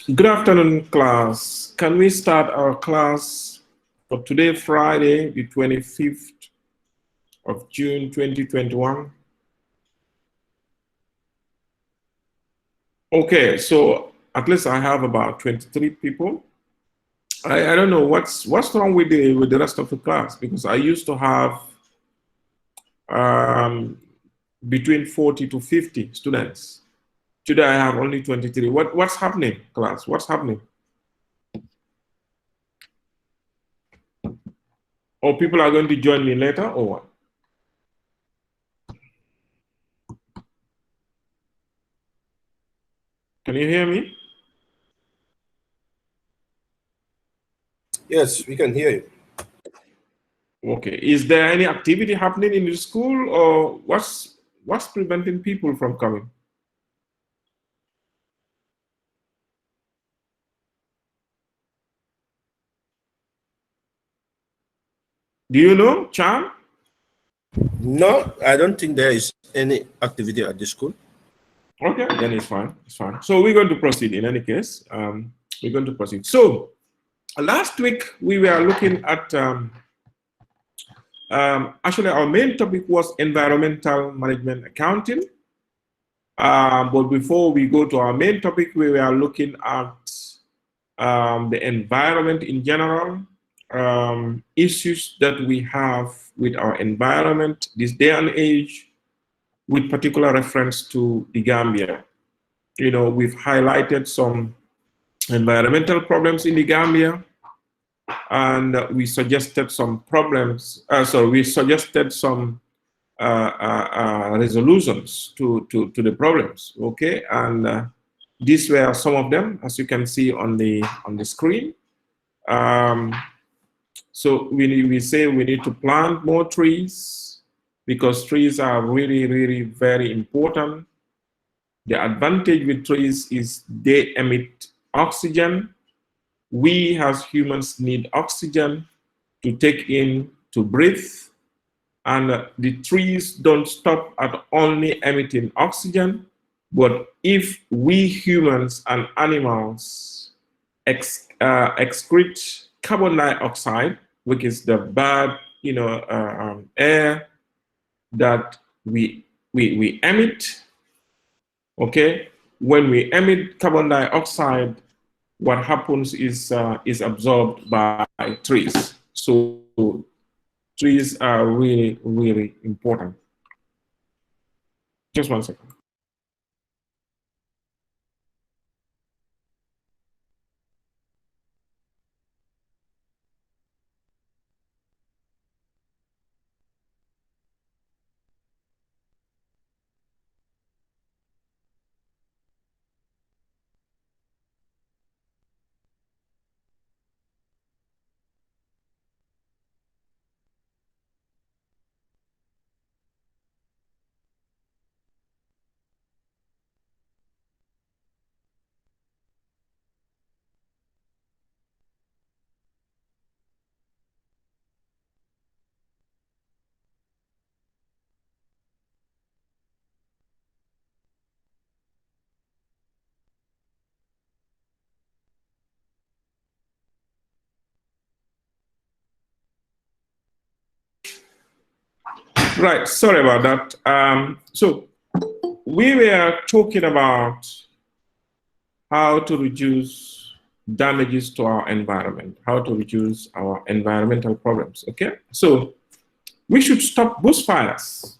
Good afternoon, class. Can we start our class for today, Friday, the 25th of June, 2021? Okay, so at least I have about 23 people. I don't know what's wrong with the rest of the class, because I used to have between 40 to 50 students. Today I have only 23. What's happening, class? What's happening? Or people are going to join me later, or what? Can you hear me? Yes, we can hear you. Okay. Is there any activity happening in the school, or what's preventing people from coming? Do you know, Chan? No, I don't think there is any activity at the school. Okay, then it's fine. It's fine. So we're going to proceed in any case. We're going to proceed. So last week we were looking at actually our main topic was environmental management accounting. But before we go to our main topic, we were looking at the environment in general, issues that we have with our environment this day and age, with particular reference to the Gambia. You know, we've highlighted some environmental problems in the Gambia, and we suggested some problems. We suggested some resolutions to the problems. Okay, and these were some of them, as you can see on the screen. So we say we need to plant more trees, because trees are really, really very important. The advantage with trees is they emit oxygen. We as humans need oxygen to take in, to breathe. And the trees don't stop at only emitting oxygen, but if we humans and animals excrete carbon dioxide, which is the bad, air that we emit. Okay, when we emit carbon dioxide, what happens is absorbed by trees. So trees are really, really important. Just 1 second. Right, sorry about that. So we were talking about how to reduce damages to our environment, how to reduce our environmental problems, okay? So we should stop bushfires.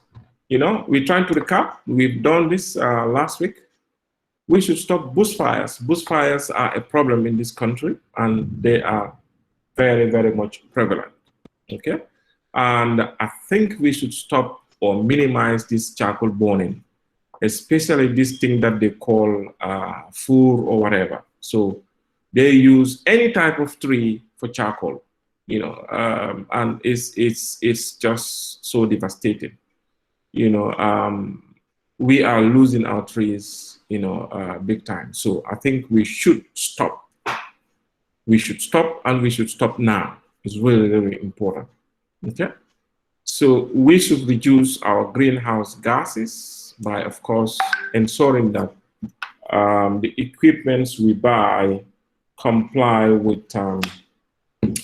You know, we're trying to recap. We've done this last week. We should stop bushfires. Bushfires are a problem in this country, and they are very, very much prevalent, okay? And I think we should stop or minimize this charcoal burning, especially this thing that they call fur or whatever. So they use any type of tree for charcoal, you know, and it's just so devastating. You know, we are losing our trees, you know, big time. So I think we should stop. We should stop, and we should stop now. It's really, really important. Okay. So we should reduce our greenhouse gases by, of course, ensuring that the equipments we buy comply with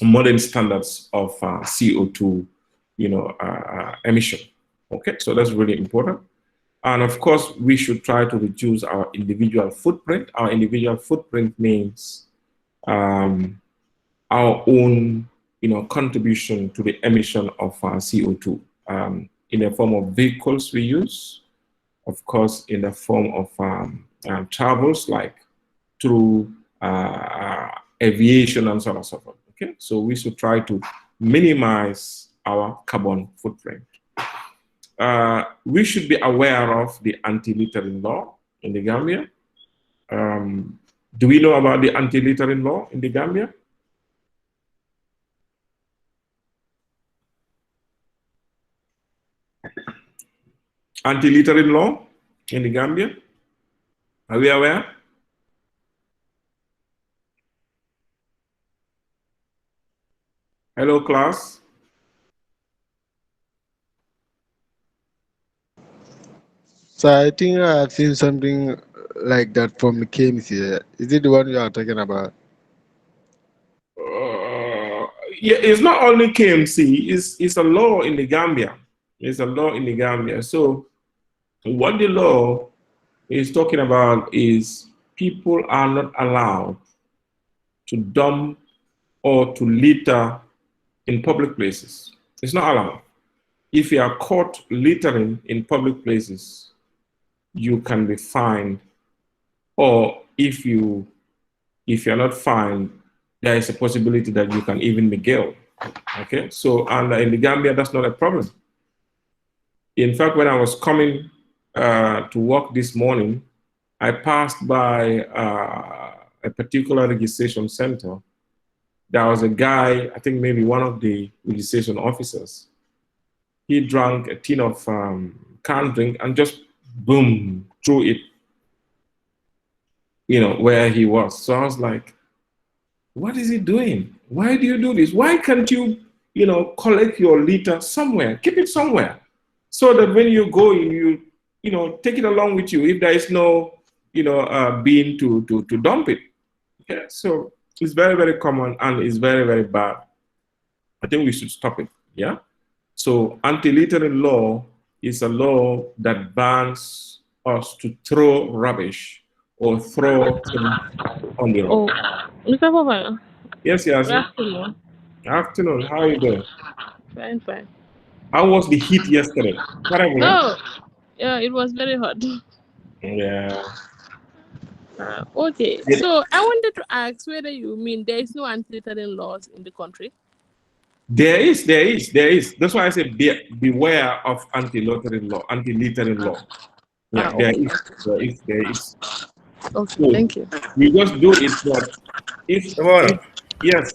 modern standards of CO2, emission. Okay, so that's really important. And of course, we should try to reduce our individual footprint. Our individual footprint means our own, contribution to the emission of CO2 in the form of vehicles we use, of course, in the form of travels like through aviation and so on and so forth. Okay, so we should try to minimize our carbon footprint. We should be aware of the anti-littering law in the Gambia. Do we know about the anti-littering law in the Gambia? Anti-littering law in the Gambia? Are we aware? Hello, class. So I think I've seen something like that from the KMC. Is it the one you are talking about? Yeah, it's not only KMC, it's a law in the Gambia. It's a law in the Gambia. So what the law is talking about is people are not allowed to dump or to litter in public places. It's not allowed. If you are caught littering in public places, you can be fined, or if you're not fined, there is a possibility that you can even be jailed. Okay, so and in the Gambia, that's not a problem. In fact, when I was coming to work this morning, I passed by a particular registration center. There was a guy, I think maybe one of the registration officers. He drank a tin of canned drink and just boom, threw it, where he was. So I was like, what is he doing? Why do you do this? Why can't you, collect your litter somewhere? Keep it somewhere, so that when you go, you take it along with you. If there is no, bin to dump it. Yeah. So it's very, very common and it's very, very bad. I think we should stop it. Yeah. So anti-littering law is a law that bans us to throw rubbish or throw things on the road. Mr. Papa. Yes, yes. Good afternoon. Afternoon. How are you doing? Fine, fine. How was the heat yesterday? Terrible. Oh, yeah, it was very hot. Yeah. Okay, so I wanted to ask whether you mean there is no anti-littering laws in the country? There is. That's why I say beware of anti-littering law. Yeah, okay. there is. Okay, So thank you. we just do it, but if yes.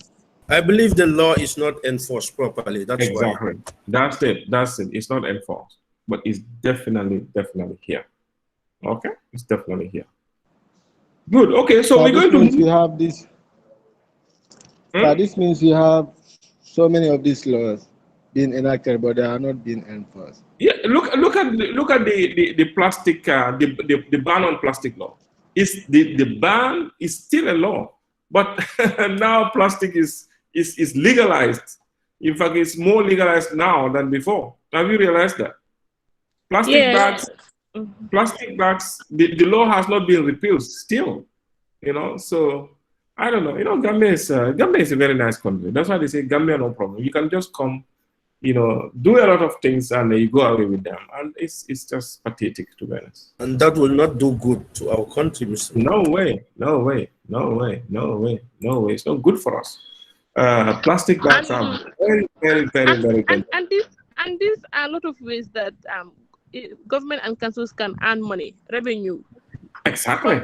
I believe the law is not enforced properly. That's exactly. why. That's it. It's not enforced, but it's definitely here. Okay, it's definitely here. Good. Okay, so we're going to. We have this. This means we have so many of these laws being enacted, but they are not being enforced. Yeah, look at the plastic the ban on plastic law. The ban is still a law, but now plastic is legalized. In fact, it's more legalized now than before. Have you realized that? Plastic bags, the law has not been repealed still. So I don't know. Gambia is a very nice country. That's why they say Gambia no problem. You can just come, do a lot of things and you go away with them. And it's just pathetic, to be honest. And that will not do good to our country, Mr. No way. It's not good for us. Plastic bags are very, very, very, very good. And these are a lot of ways that government and councils can earn money, revenue. Exactly.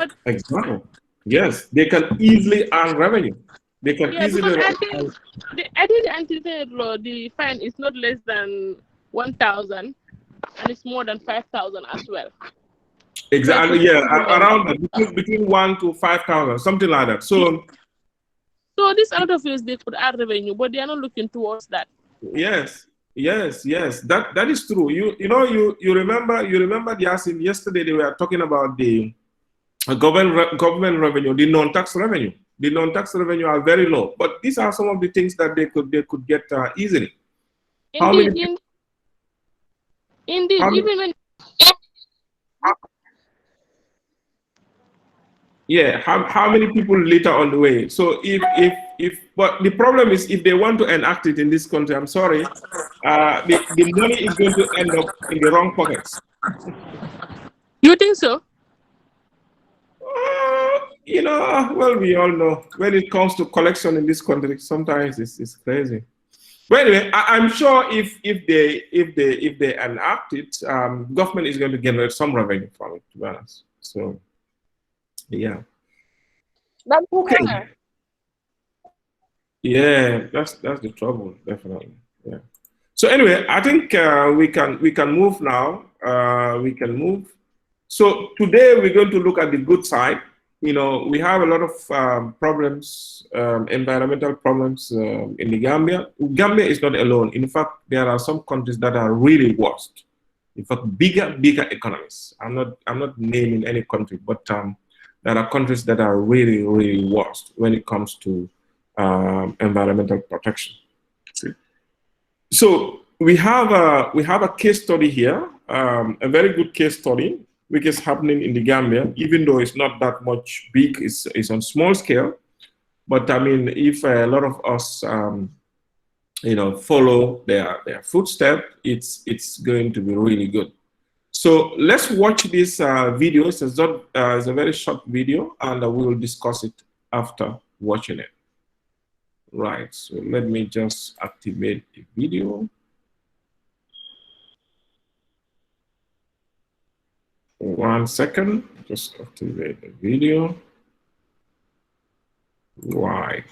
Yes, they can easily earn revenue. They can easily. I think the anti-littering law, the fine is not less than 1,000, and it's more than 5,000 as well. Exactly. Yeah, around between 1,000 to 5,000, something like that. So these are a lot of ways they could add revenue, but they are not looking towards that. Yes. That is true. You remember the yesterday they were talking about the government revenue, the non-tax revenue. The non-tax revenue are very low, but these are some of the things that they could get easily. How Indeed, many? indeed, How many, even when yeah, how many people litter on the way? So but the problem is if they want to enact it in this country, I'm sorry, the money is going to end up in the wrong pockets. you think so? Well, we all know when it comes to collection in this country, sometimes it's crazy. But anyway, I'm sure if they enact it, government is going to generate some revenue from it, to be honest. So, yeah. That's Okay. fair. Yeah, that's the trouble, definitely. Yeah. So anyway, I think we can move now. We can move. So today we're going to look at the good side. We have a lot of problems, environmental problems in the Gambia. Gambia is not alone. In fact, there are some countries that are really worst. In fact, bigger economies. I'm not naming any country, but there are countries that are really, really worst when it comes to environmental protection. So we have a case study here, a very good case study, which is happening in the Gambia, even though it's not that much big, it's on small scale. But I mean, if a lot of us, follow their footsteps, it's going to be really good. So let's watch this video. It's a very short video, and we will discuss it after watching it. Right, so let me just activate the video. 1 second, just activate the video. Right.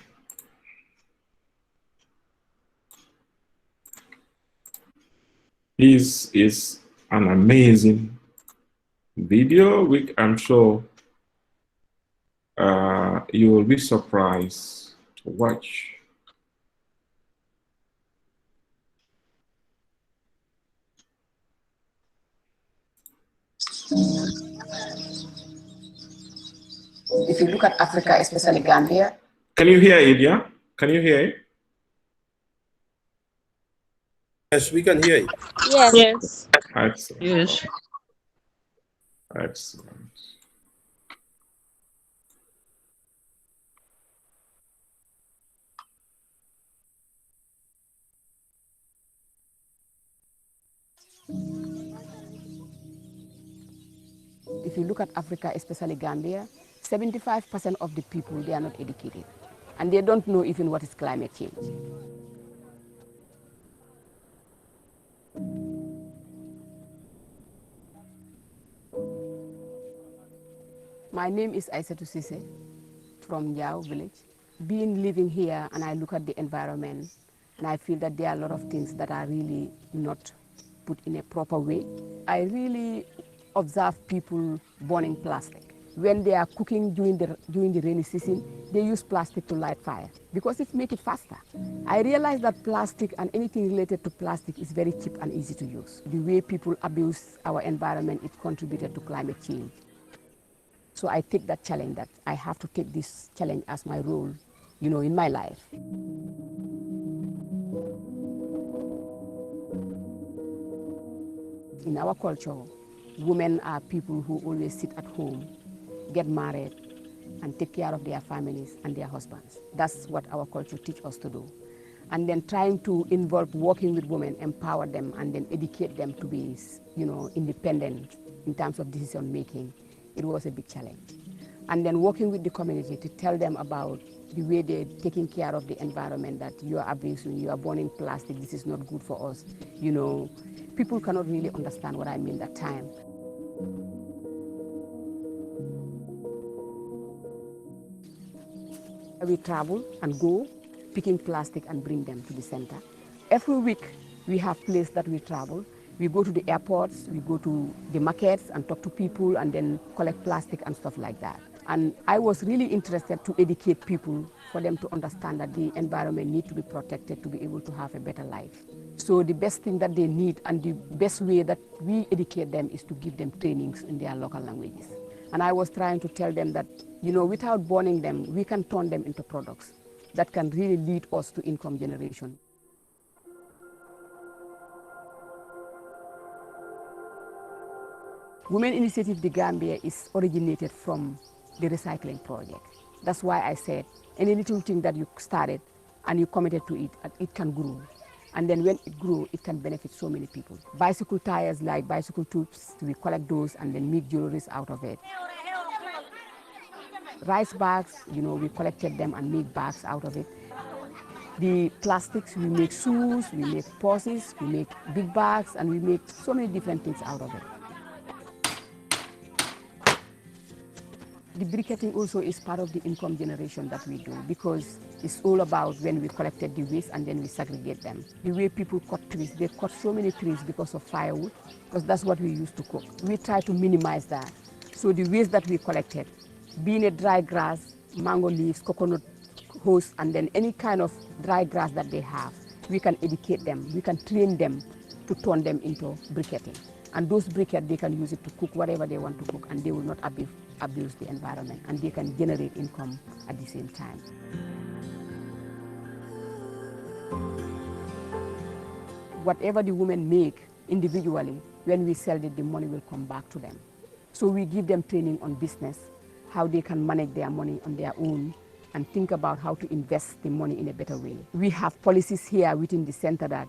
This is an amazing video, which I'm sure you will be surprised to watch. If you look at Africa, especially Gambia. Can you hear it, yeah? Can you hear it? Yes, we can hear you. Yes. Yes. Excellent. Yes. Excellent. If you look at Africa, especially Gambia, 75% of the people, they are not educated. And they don't know even what is climate change. My name is Aissatou Cissé from Yao village. Being living here and I look at the environment and I feel that there are a lot of things that are really not put in a proper way. I really observe people burning plastic. When they are cooking during the rainy season, they use plastic to light fire because it makes it faster. I realize that plastic and anything related to plastic is very cheap and easy to use. The way people abuse our environment, it contributed to climate change. So I take that challenge, that I have to take this challenge as my role, in my life. In our culture, women are people who always sit at home, get married, and take care of their families and their husbands. That's what our culture teaches us to do. And then trying to involve working with women, empower them, and then educate them to be, independent in terms of decision making. It was a big challenge. And then working with the community to tell them about the way they're taking care of the environment, that you are abusing, you are burning plastic, this is not good for us. People cannot really understand what I mean that time. We travel and go, picking plastic and bring them to the center. Every week, we have places that we travel. We go to the airports, we go to the markets and talk to people and then collect plastic and stuff like that. And I was really interested to educate people for them to understand that the environment needs to be protected to be able to have a better life. So the best thing that they need and the best way that we educate them is to give them trainings in their local languages. And I was trying to tell them that, you know, without burning them, we can turn them into products that can really lead us to income generation. Women Initiative The Gambia is originated from the recycling project. That's why I said any little thing that you started and you committed to it, it can grow. And then when it grows, it can benefit so many people. Bicycle tires, like bicycle tubes, we collect those and then make jewelries out of it. Rice bags, you know, we collected them and make bags out of it. The plastics, we make shoes, we make purses, we make big bags, and we make so many different things out of it. The briquetting also is part of the income generation that we do, because it's all about when we collected the waste and then we segregate them. The way people cut trees, they cut so many trees because of firewood, because that's what we use to cook. We try to minimize that. So the waste that we collected, being a dry grass, mango leaves, coconut hose, and then any kind of dry grass that they have, we can educate them, we can train them to turn them into briquetting. And those briquettes, they can use it to cook whatever they want to cook, and they will not abuse the environment, and they can generate income at the same time. Whatever the women make individually, when we sell it, the money will come back to them. So we give them training on business, how they can manage their money on their own, and think about how to invest the money in a better way. We have policies here within the center that,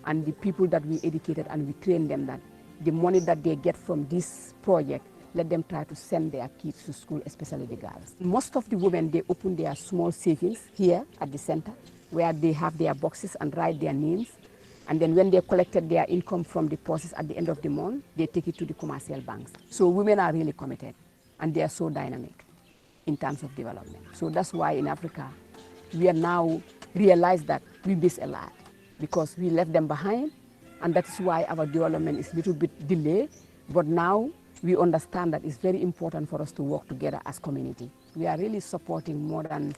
and the people that we educated and we train them that the money that they get from this project, let them try to send their kids to school, especially the girls. Most of the women, they open their small savings here at the center, where they have their boxes and write their names. And then when they collected their income from the process at the end of the month, they take it to the commercial banks. So women are really committed, and they are so dynamic in terms of development. So that's why in Africa, we are now realized that we miss a lot, because we left them behind, and that is why our development is a little bit delayed. But now we understand that it's very important for us to work together as community. We are really supporting more than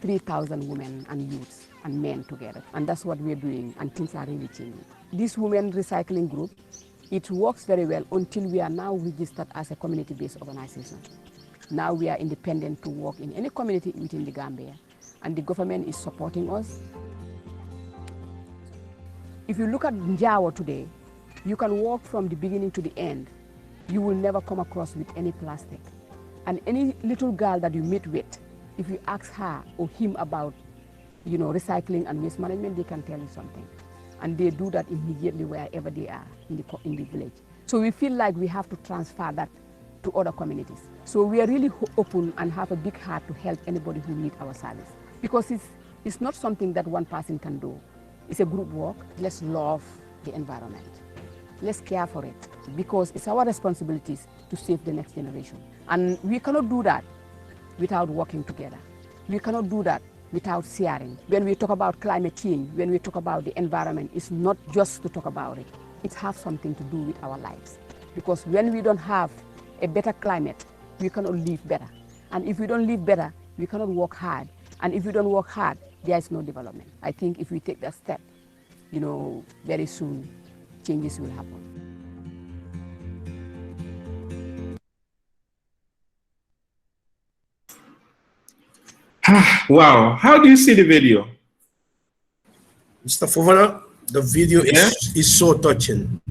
3,000 women and youths and men together, and that's what we're doing, and things are really changing. This women recycling group, it works very well until we are now registered as a community-based organization. Now we are independent to work in any community within the Gambia, and the government is supporting us. If you look at Njawa today, you can walk from the beginning to the end. You will never come across with any plastic. And any little girl that you meet with, if you ask her or him about, you know, recycling and waste management, they can tell you something. And they do that immediately wherever they are in the village. So we feel like we have to transfer that to other communities. So we are really open and have a big heart to help anybody who needs our service. Because it's not something that one person can do. It's a group work. Let's love the environment. Let's care for it, because it's our responsibilities to save the next generation. And we cannot do that without working together. We cannot do that without sharing. When we talk about climate change, when we talk about the environment, it's not just to talk about it. It has something to do with our lives. Because when we don't have a better climate, we cannot live better. And if we don't live better, we cannot work hard. And if we don't work hard, there is no development. I think if we take that step, you know, very soon, changes will happen. Wow. How do you see the video? Mr. Fofana, the video is so touching.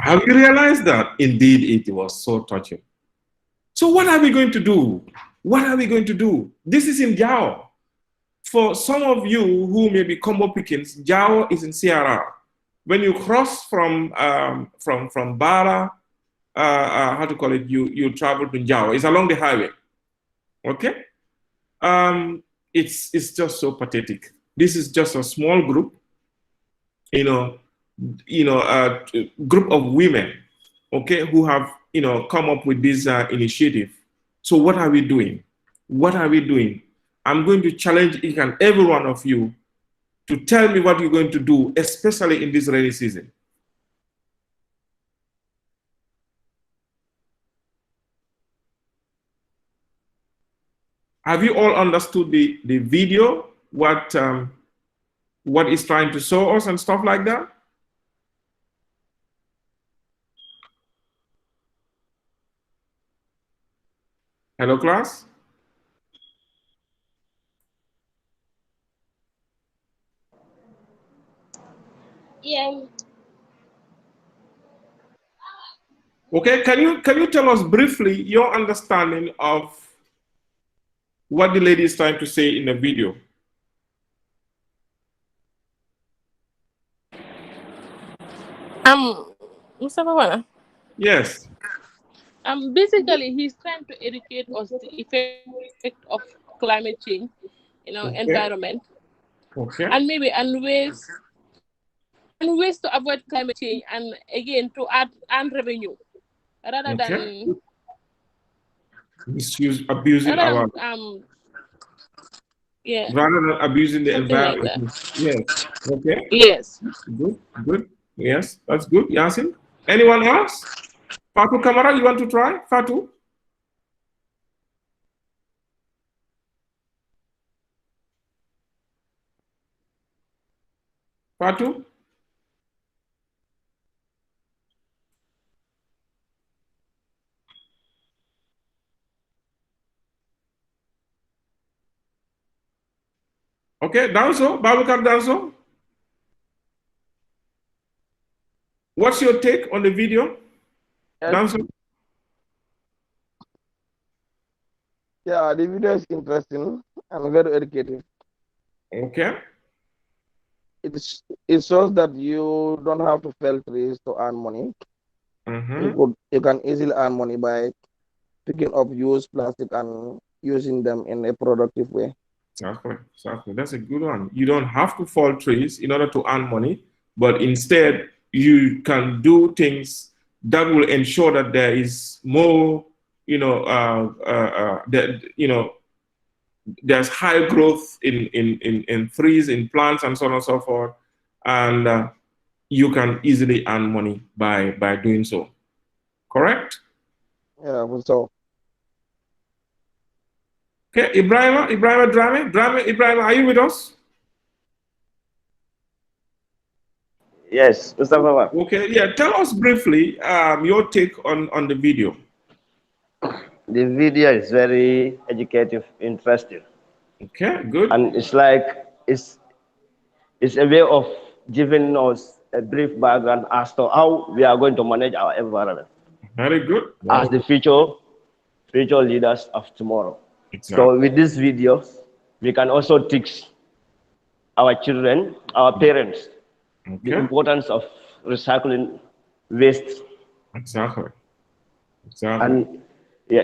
Have you realized that? Indeed, it was so touching. So what are we going to do? What are we going to do? This is in Jao. For some of you who may be combo pickings, Jao is in CRR. When you cross from Bara, how to call it, you travel to Jao. It's along the highway. Okay? It's just so pathetic. This is just a small group, a group of women, okay, who have, come up with this initiative. So what are we doing? What are we doing? I'm going to challenge each and every one of you to tell me what you're going to do, especially in this rainy season. Have you all understood the video, what it's trying to show us and stuff like that? Hello, class? Yeah. Okay, can you tell us briefly your understanding of what the lady is trying to say in the video? Mustafa Wala. Yes. Basically, he's trying to educate us the effect of climate change in our Okay. environment, Okay. and maybe and ways to avoid climate change, and again to add and revenue rather Okay. than Misuse, abusing rather our, than yeah, rather than abusing the something like environment. that. Yes. Okay. Yes. Good. Good. Yes, that's good. Yasin. Anyone else? Fatu Kamara, you want to try? Fatu? Fatu? Okay, Danso, Babakar Danso. What's your take on the video? Yes. Danso? Yeah, the video is interesting and very educative. Okay. It shows that you don't have to fell trees to earn money. Mm-hmm. You can easily earn money by picking up used plastic and using them in a productive way. Exactly. Exactly. That's a good one. You don't have to fall trees in order to earn money, but instead you can do things that will ensure that there is more, that there's high growth in trees, in plants, and so on and so forth, and you can easily earn money by doing so. Correct? Yeah, so Okay, Ibrahim Drame, Ibrahim, are you with us? Yes, Mr. Papa. Okay, yeah. Tell us briefly your take on the video. The video is very educative, interesting, Okay, good. and it's like it's a way of giving us a brief background as to how we are going to manage our environment Very good. as the future leaders of tomorrow. Exactly. So with this video, we can also teach our children, our parents, the Okay. importance of recycling waste, Exactly. Exactly. and yeah,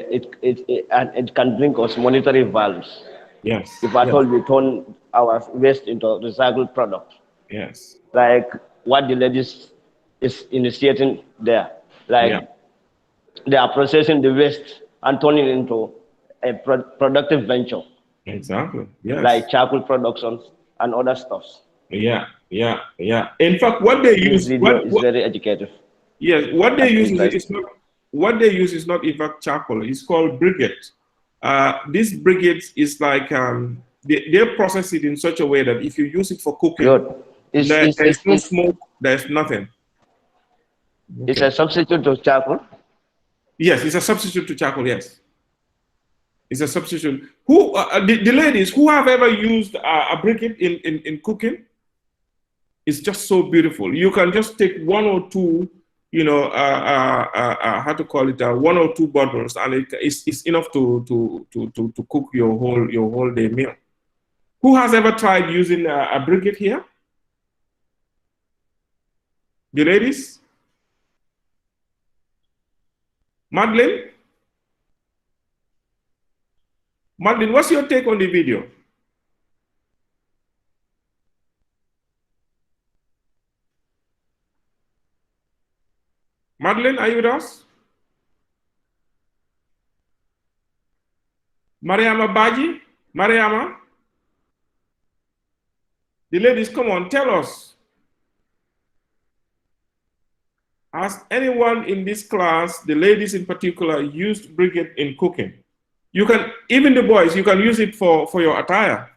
and it can bring us monetary values. Yes. If at Yes. all we turn our waste into recycled product, Yes. like what the ladies is initiating there, Yeah. like they are processing the waste and turning it into a productive venture, Exactly. Yes. like charcoal productions and other stuffs. Yeah. Yeah. Yeah. In fact, what they This use, video is very educative yes, what they and use is interesting. not what they use is not in fact charcoal. It's called briquette. This briquette is like they process it in such a way that if you use it for cooking, Good. It's, it's, there's it's, no it's, smoke, there's nothing. it's Okay. a substitute to charcoal. Yes, it's a substitute to charcoal. Yes, it's a substitute. Who the ladies who have ever used a briquette in cooking? It's just so beautiful. You can just take one or two, how to call it, one or two bottles, and it's enough to cook your whole day meal. Who has ever tried using a briquette here? The ladies? Madeline? Madeline, what's your take on the video? Madeline, are you with us? Mariama Baji? Mariama? The ladies, come on, tell us. Has anyone in this class, the ladies in particular, used briquette in cooking? You can, even the boys, you can use it for your attire.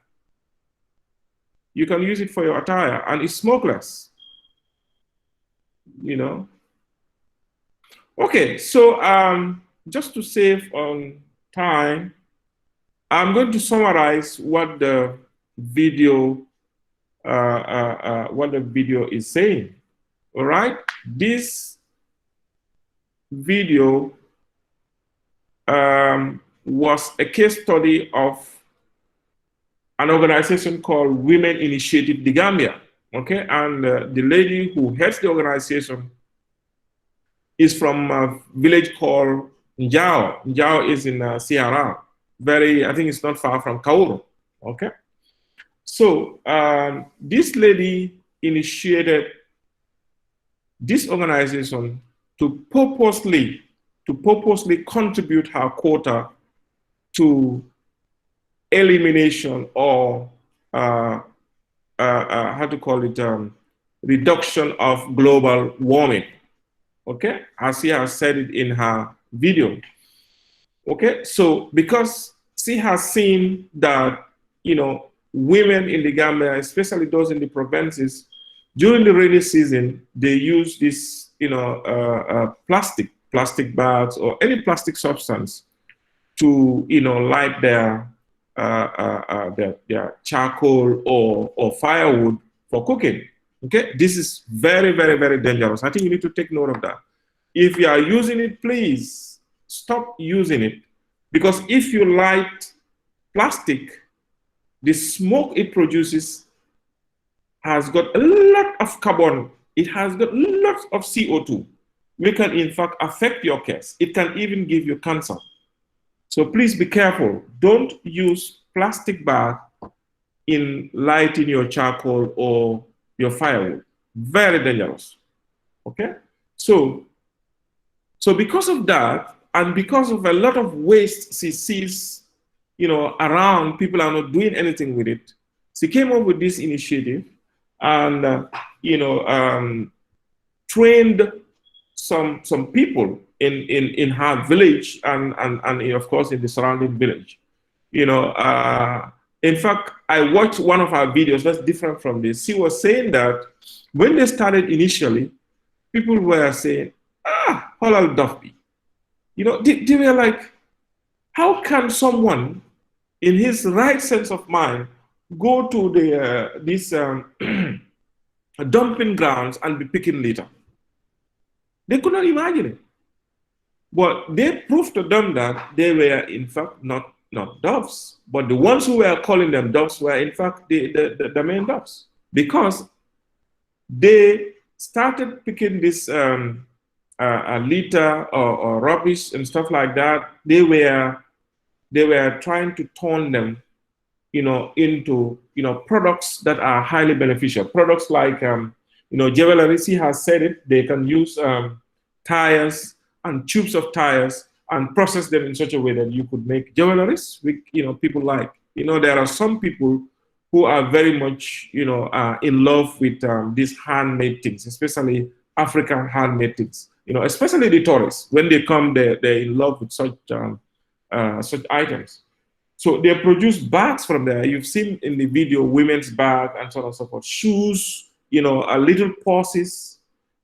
You can use it for your attire, and it's smokeless. Okay, so just to save on time, I'm going to summarize what the video is saying. All right, this video was a case study of an organization called Women Initiative the Gambia. Okay, and the lady who heads the organization is from a village called Njao. Njao is in Sierra. I think it's not far from Kauru. Okay, so this lady initiated this organization to purposely contribute her quota to elimination or how to call it, reduction of global warming. Okay, as she has said it in her video. Okay, so because she has seen that, you know, women in the Gambia, especially those in the provinces, during the rainy season, they use this, you know, plastic bags or any plastic substance to, you know, light their charcoal or firewood for cooking. Okay, this is very, very, very dangerous. I think you need to take note of that. If you are using it, please stop using it, because if you light plastic, the smoke it produces has got a lot of carbon. It has got lots of CO2, which can in fact affect your case. It can even give you cancer. So please be careful. Don't use plastic bag in lighting your charcoal or your firewood. Very dangerous. Okay? So because of that, and because of a lot of waste she sees, you know, around, people are not doing anything with it, she came up with this initiative and, you know, trained some people in her village and of course in the surrounding village. You know, in fact, I watched one of her videos that's different from this. She was saying that when they started initially, people were saying, halal Duffy. You know, they were like, how can someone in his right sense of mind go to these dumping grounds and be picking litter? They could not imagine it. But they proved to them that they were in fact not doves, but the ones who were calling them doves were in fact the main doves, because they started picking this litter or rubbish and stuff like that. They were trying to turn them, you know, into, you know, products that are highly beneficial. Products like, you know, jewelry, she has said it, they can use tires and tubes of tires and process them in such a way that you could make jewelries, which, you know, people like. You know, there are some people who are very much, you know, in love with these handmade things, especially African handmade things. You know, especially the tourists, when they come, they're in love with such items. So they produce bags from there. You've seen in the video women's bag and so on and so forth, shoes, you know, little purses,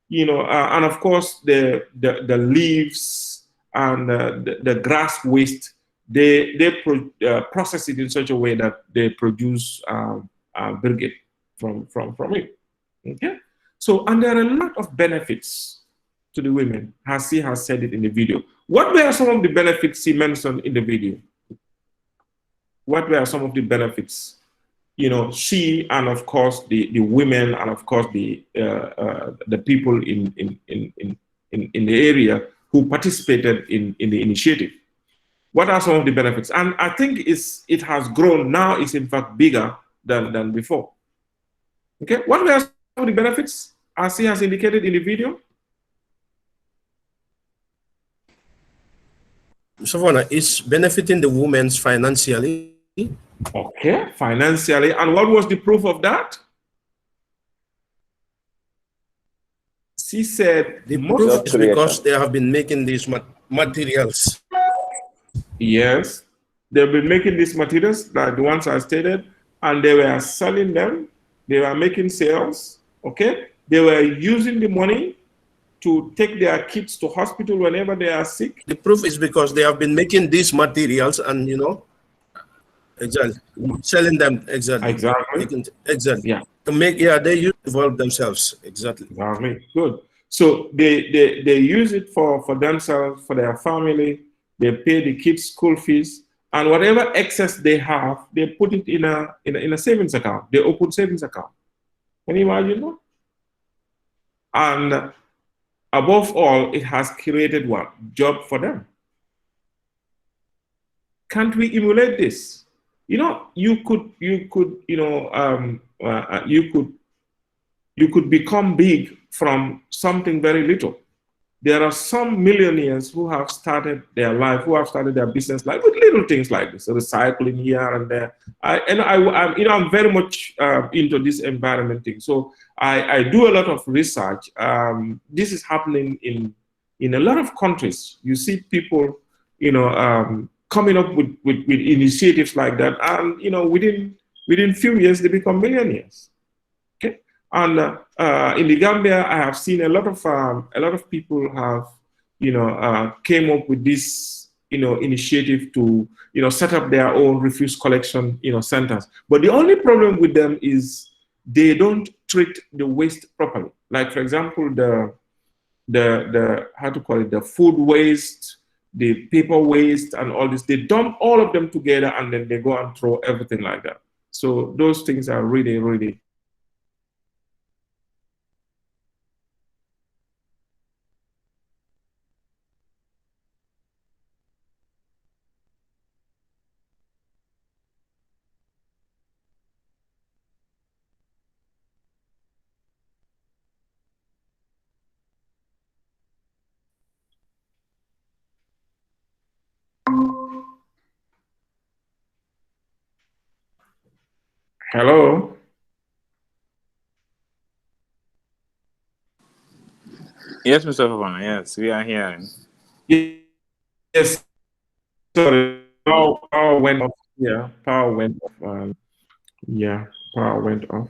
you know, and of course the leaves and the grass waste. They process it in such a way that they produce brigade from it. Okay, so and there are a lot of benefits to the women, as she has said it in the video. What were some of the benefits she mentioned in the video? What were some of the benefits? You know, she and of course the women and of course the people in the area who participated in the initiative. What are some of the benefits? And I think it has grown now. It's in fact bigger than before. Okay, what were some of the benefits as she has indicated in the video? Savannah, it's benefiting the women financially. Okay, financially. And what was the proof of that? She said the proof is because they have been making these materials. Yes, they've been making these materials, like the ones I stated, and they were selling them. They were making sales. Okay, they were using the money to take their kids to hospital whenever they are sick? The proof is because they have been making these materials and, exactly, selling them, exactly. Exactly. Exactly. Yeah. To make, they involve themselves, exactly. Exactly. Good. So they use it for themselves, for their family. They pay the kids' school fees, and whatever excess they have, they put it in a savings account. They open savings account. Can you imagine that? And above all, it has created what? Job for them. Can't we emulate this? You could become big from something very little. There are some millionaires who have started their life, who have started their business life with little things like this, recycling here and there. I'm very much into this environment thing. So I do a lot of research. This is happening in a lot of countries. You see people, coming up with initiatives like that, and within few years they become millionaires. Okay. And in the Gambia, I have seen a lot of people have, came up with this, initiative to, set up their own refuse collection, centers. But the only problem with them is they don't treat the waste properly. Like, for example, the how to call it, the food waste, the paper waste, and all this. They dump all of them together, and then they go and throw everything like that. So those things are really, really. Hello? Yes, Mr. Fofana, yes, we are hearing. Yes, sorry, power went off. Yeah, power went off. Yeah, power went off.